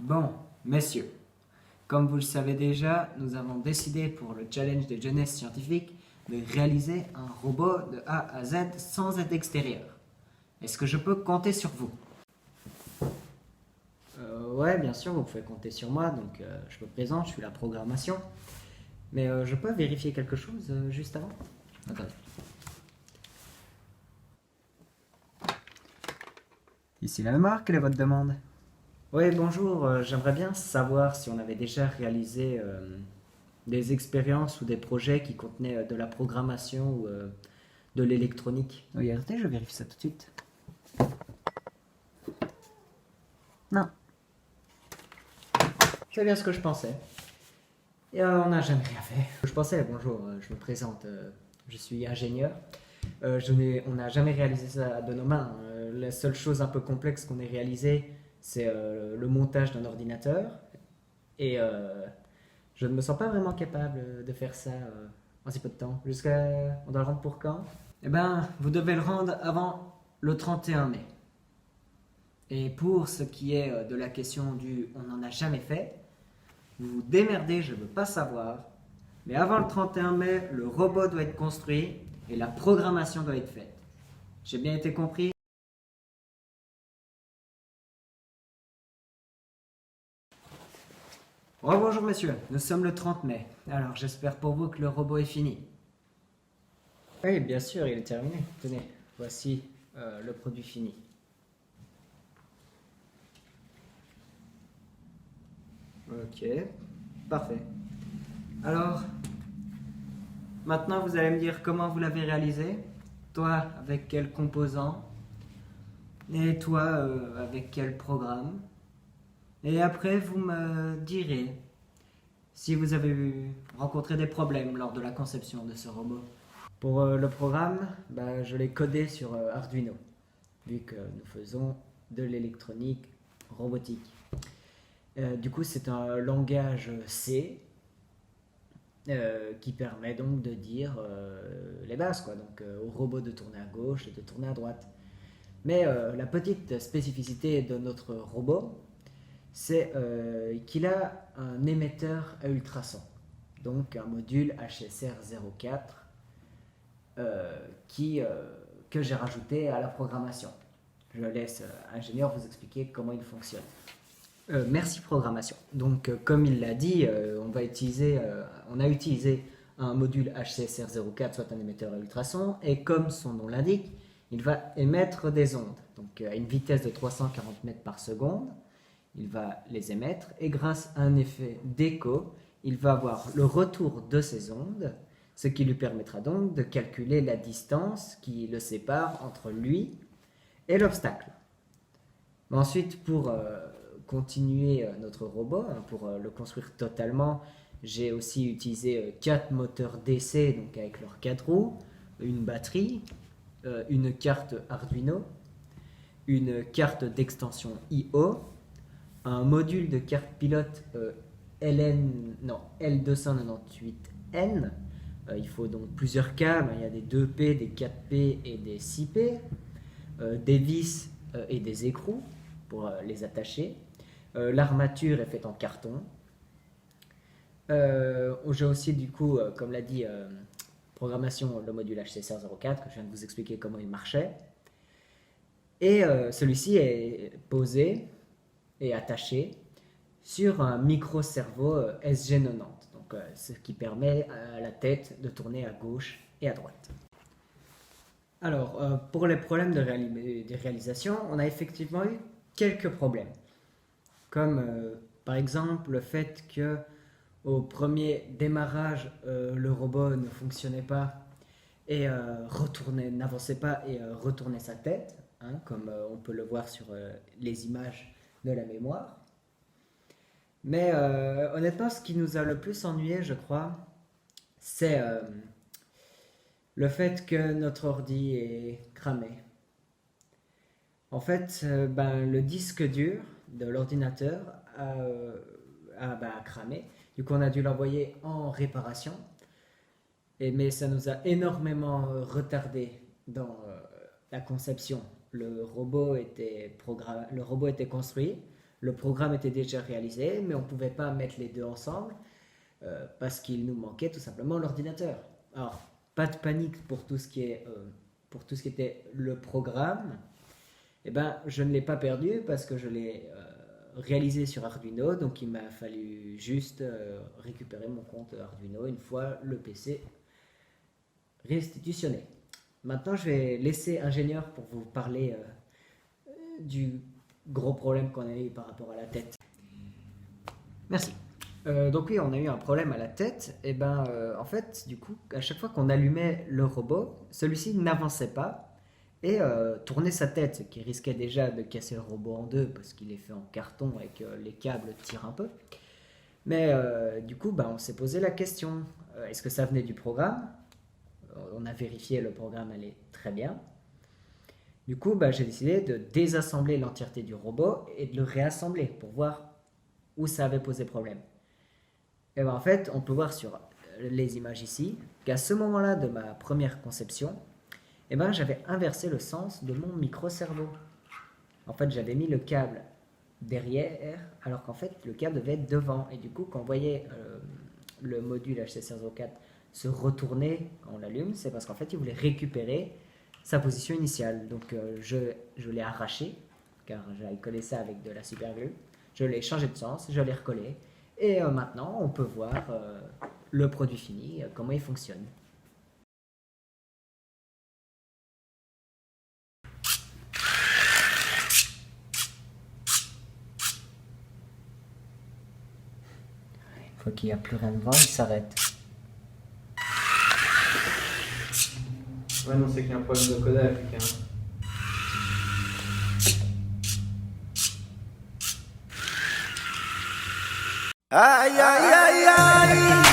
Bon, messieurs, comme vous le savez déjà, nous avons décidé pour le challenge de jeunesse scientifique de réaliser un robot de A à Z sans aide extérieure. Est-ce que je peux compter sur vous? Ouais, bien sûr, vous pouvez compter sur moi, donc je me présente, je suis la programmation. Mais je peux vérifier quelque chose juste avant? Attendez. Ici la mémoire, quelle est votre demande? Oui, bonjour, j'aimerais bien savoir si on avait déjà réalisé des expériences ou des projets qui contenaient de la programmation ou de l'électronique. Oui, arrêtez, je vérifie ça tout de suite. Non. C'est bien ce que je pensais. Et on n'a jamais rien fait. Je pensais, bonjour, je me présente, je suis ingénieur. On n'a jamais réalisé ça de nos mains. La seule chose un peu complexe qu'on ait réalisé, c'est le montage d'un ordinateur. Et je ne me sens pas vraiment capable de faire ça en si peu de temps. On doit le rendre pour quand? Eh ben, vous devez le rendre avant le 31 mai. Et pour ce qui est de la question du on n'en a jamais fait, vous vous démerdez, je ne veux pas savoir. Mais avant le 31 mai, le robot doit être construit et la programmation doit être faite. J'ai bien été compris? Bonjour monsieur, nous sommes le 30 mai. Alors j'espère pour vous que le robot est fini. Oui, bien sûr, il est terminé. Tenez, voici le produit fini. Ok, parfait. Alors, maintenant vous allez me dire comment vous l'avez réalisé. Toi, avec quel composant. Et toi, avec quel programme. Et après, vous me direz si vous avez rencontré des problèmes lors de la conception de ce robot. Pour le programme, je l'ai codé sur Arduino, vu que nous faisons de l'électronique robotique. Du coup, c'est un langage C qui permet donc de dire les bases, quoi. Donc, au robot de tourner à gauche et de tourner à droite. Mais la petite spécificité de notre robot, c'est qu'il a un émetteur à ultrasons, donc un module HSR04 que j'ai rajouté à la programmation. Je laisse ingénieur vous expliquer comment il fonctionne. Merci programmation. Donc comme il l'a dit, on a utilisé un module HCSR04, soit un émetteur à ultrasons, et comme son nom l'indique, il va émettre des ondes, donc à une vitesse de 340 mètres par seconde. Il va les émettre et grâce à un effet d'écho, il va avoir le retour de ces ondes, ce qui lui permettra donc de calculer la distance qui le sépare entre lui et l'obstacle. Ensuite, pour continuer notre robot, pour le construire totalement, j'ai aussi utilisé 4 moteurs d'essai, donc avec leurs 4 roues, une batterie, une carte Arduino, une carte d'extension I/O, un module de carte pilote L298N. Il faut donc plusieurs câbles, il y a des 2P, des 4P et des 6P, des vis et des écrous pour les attacher. L'armature est faite en carton. J'ai aussi du coup, comme l'a dit programmation, le module HCSR04, que je viens de vous expliquer comment il marchait. Et celui-ci est posé et attaché sur un micro-cerveau SG90, donc, ce qui permet à la tête de tourner à gauche et à droite. Alors, pour les problèmes de réalisation, on a effectivement eu quelques problèmes, comme par exemple le fait que au premier démarrage, le robot ne fonctionnait pas et n'avançait pas et retournait sa tête, hein, comme on peut le voir sur les images de la mémoire. Mais honnêtement, ce qui nous a le plus ennuyé, je crois, c'est le fait que notre ordi est cramé. En fait, le disque dur de l'ordinateur a cramé. Du coup, on a dû l'envoyer en réparation. Mais ça nous a énormément retardé dans la conception. Le robot était construit, Le programme était déjà réalisé, mais on ne pouvait pas mettre les deux ensemble parce qu'il nous manquait tout simplement l'ordinateur. Alors, pas de panique pour tout ce qui était le programme. Eh ben, je ne l'ai pas perdu parce que je l'ai réalisé sur Arduino, donc il m'a fallu juste récupérer mon compte Arduino une fois le PC restitutionné. Maintenant, je vais laisser ingénieur pour vous parler du gros problème qu'on a eu par rapport à la tête. Merci. Donc oui, on a eu un problème à la tête. Et ben, en fait, du coup, à chaque fois qu'on allumait le robot, celui-ci n'avançait pas et tournait sa tête, ce qui risquait déjà de casser le robot en deux parce qu'il est fait en carton et que les câbles tirent un peu. Mais du coup, bah, on s'est posé la question, est-ce que ça venait du programme? On a vérifié, le programme allait très bien. Du coup, bah, j'ai décidé de désassembler l'entièreté du robot et de le réassembler pour voir où ça avait posé problème. Et ben, en fait, on peut voir sur les images ici qu'à ce moment-là de ma première conception, eh ben, j'avais inversé le sens de mon micro-cerveau. En fait, j'avais mis le câble derrière, alors qu'en fait, le câble devait être devant. Et du coup, quand on voyait le module HC1604 se retourner quand on l'allume, c'est parce qu'en fait, il voulait récupérer sa position initiale. Donc, je l'ai arraché, car j'avais collé ça avec de la superglue. Je l'ai changé de sens, je l'ai recollé. Et maintenant, on peut voir le produit fini, comment il fonctionne. Une fois qu'il n'y a plus rien devant, il s'arrête. Ouais, non, c'est qu'il y a un problème de codage. Aïe aïe aïe aïe.